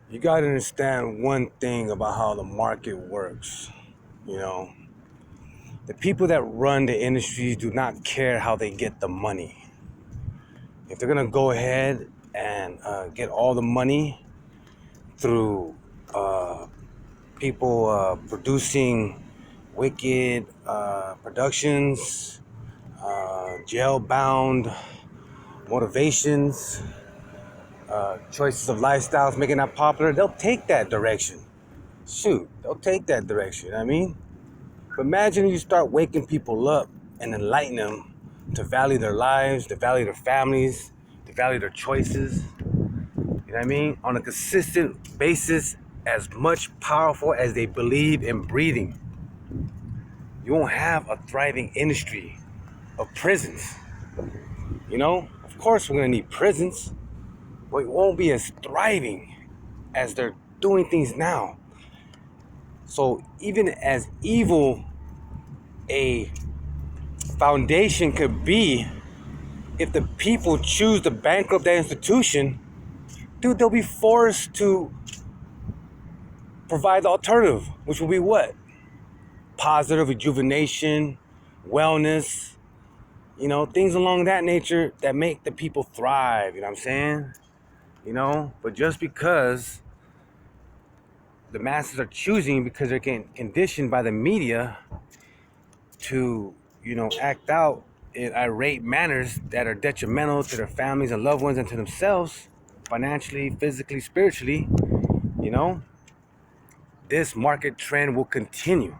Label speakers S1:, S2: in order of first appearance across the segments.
S1: You got to understand one thing about how the market works. You know, the people that run the industries do not care how they get the money. If they're going to go ahead and get all the money through people producing wicked productions, jail-bound motivations, choices of lifestyles, making that popular, they'll take that direction. Shoot, they'll take that direction. You know what I mean? But imagine you start waking people up and enlightening them to value their lives, to value their families, to value their choices. You know what I mean? On a consistent basis, as much powerful as they believe in breathing. You won't have a thriving industry of prisons. You know? Of course, we're going to need prisons, but it won't be as thriving as they're doing things now. So, even as evil a foundation could be, if the people choose to bankrupt that institution, dude, they'll be forced to provide the alternative, which will be what? Positive rejuvenation, wellness, you know, things along that nature that make the people thrive, you know what I'm saying? You know, but just because the masses are choosing because they're getting conditioned by the media to, you know, act out in irate manners that are detrimental to their families and loved ones and to themselves, financially, physically, spiritually, you know, this market trend will continue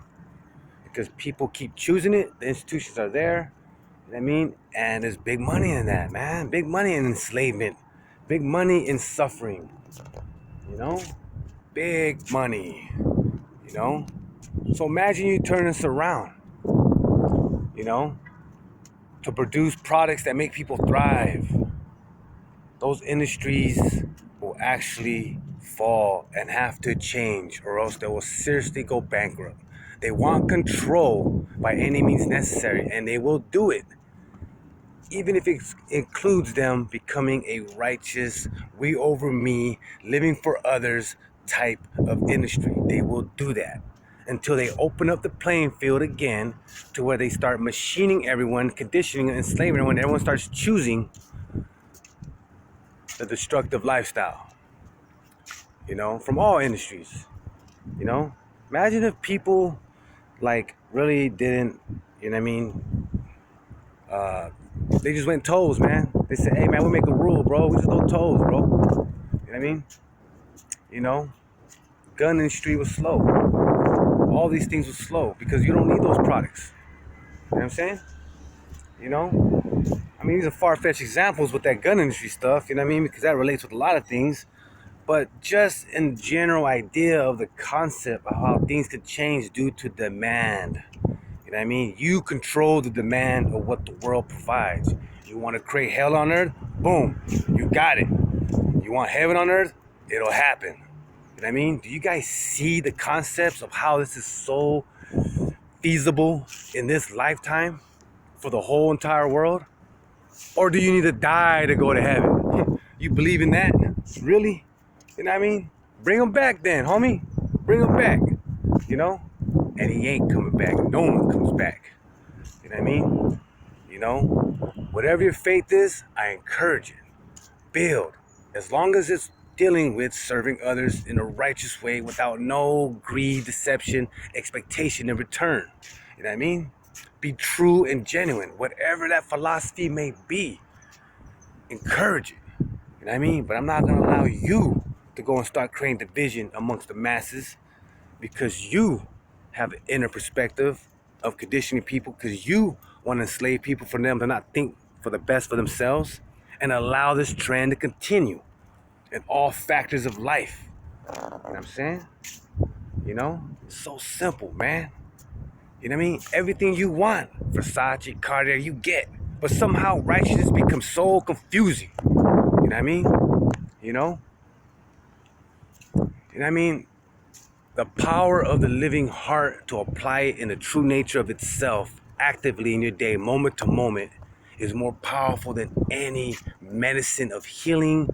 S1: because people keep choosing it. The institutions are there, you know what I mean? And there's big money in that, man. Big money in enslavement, big money in suffering, you know? Big money, you know? So imagine you turn this around, you know, to produce products that make people thrive. Those industries will actually fall and have to change, or else they will seriously go bankrupt. They want control by any means necessary, and they will do it, even if it includes them becoming a righteous, we over me, living for others type of industry. They will do that until they open up the playing field again to where they start machining everyone, conditioning and enslaving everyone. Everyone starts choosing the destructive lifestyle, you know, from all industries, you know. Imagine if people like really didn't, you know what I mean, they just went toes, man. They said, hey man, we make a rule, bro. We just go toes, bro. You know what I mean? You know, gun industry was slow. All these things were slow because you don't need those products. You know what I'm saying? You know? I mean, these are far-fetched examples with that gun industry stuff, you know what I mean? Because that relates with a lot of things. But just in general idea of the concept of how things could change due to demand. You know what I mean? You control the demand of what the world provides. You want to create hell on earth? Boom. You got it. You want heaven on earth? It'll happen. You know what I mean? Do you guys see the concepts of how this is so feasible in this lifetime for the whole entire world? Or do you need to die to go to heaven? You believe in that? Really? You know what I mean? Bring him back then, homie. Bring him back. You know? And he ain't coming back. No one comes back. You know what I mean? You know? Whatever your faith is, I encourage it. Build. As long as it's dealing with serving others in a righteous way without no greed, deception, expectation in return. You know what I mean? Be true and genuine. Whatever that philosophy may be, encourage it. You know what I mean? But I'm not going to allow you to go and start creating division amongst the masses because you have an inner perspective of conditioning people, because you want to enslave people for them to not think for the best for themselves, and allow this trend to continue in all factors of life. You know what I'm saying? You know? It's so simple, man. You know what I mean? Everything you want, Versace, Cartier, you get. But somehow righteousness becomes so confusing. You know what I mean? You know? You know what I mean? The power of the living heart to apply it in the true nature of itself actively in your day, moment to moment, is more powerful than any medicine of healing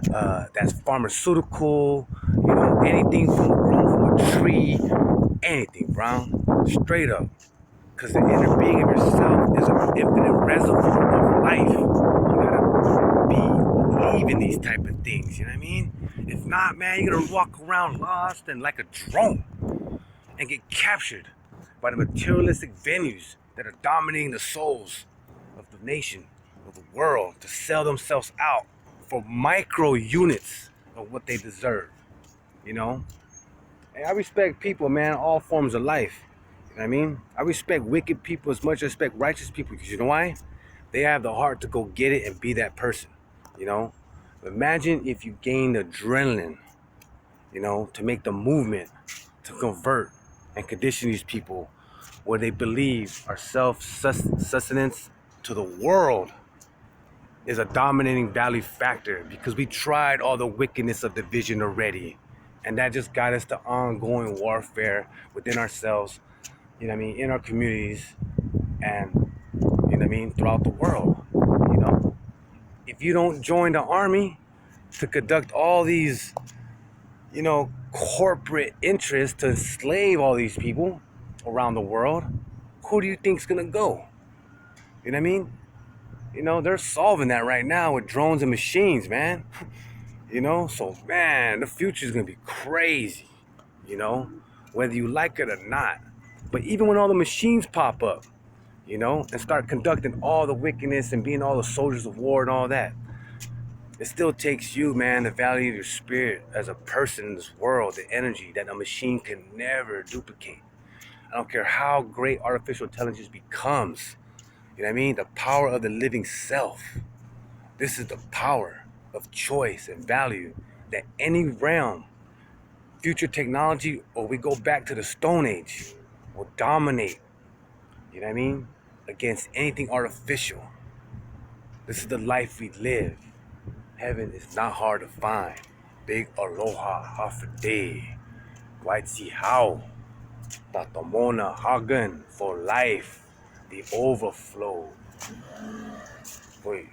S1: that's pharmaceutical, you anything grown from a tree, anything, Brown. Straight up. Because the inner being of yourself is an infinite reservoir of life. You gotta believe in these type of things, you know what I mean? If not, man, you're gonna walk around lost and like a drone and get captured by the materialistic venues that are dominating the souls of the nation, of the world, to sell themselves out for micro units of what they deserve, you know? And I respect people, man, all forms of life. You know what I mean? I respect wicked people as much as I respect righteous people, because you know why? They have the heart to go get it and be that person, you know? Imagine if you gained adrenaline, you know, to make the movement, to convert and condition these people where they believe our self-sustenance to the world is a dominating value factor, because we tried all the wickedness of division already, and that just got us to ongoing warfare within ourselves, you know what I mean, in our communities, and you know what I mean, throughout the world. You know, if you don't join the army to conduct all these, you know, corporate interests to enslave all these people around the world, who do you think's gonna go? You know what I mean? You know, they're solving that right now with drones and machines, man. You know, so man, the future is gonna be crazy, you know, whether you like it or not. But even when all the machines pop up, you know, and start conducting all the wickedness and being all the soldiers of war and all that, it still takes you, man, the value of your spirit as a person in this world, the energy that a machine can never duplicate. I don't care how great artificial intelligence becomes. You know what I mean? The power of the living self. This is the power of choice and value that any realm, future technology, or we go back to the Stone Age, will dominate, you know what I mean, against anything artificial. This is the life we live. Heaven is not hard to find. Big aloha, hafide, white sea how, TAOTAOMONA, HAGGAN for life, the overflow. Wait.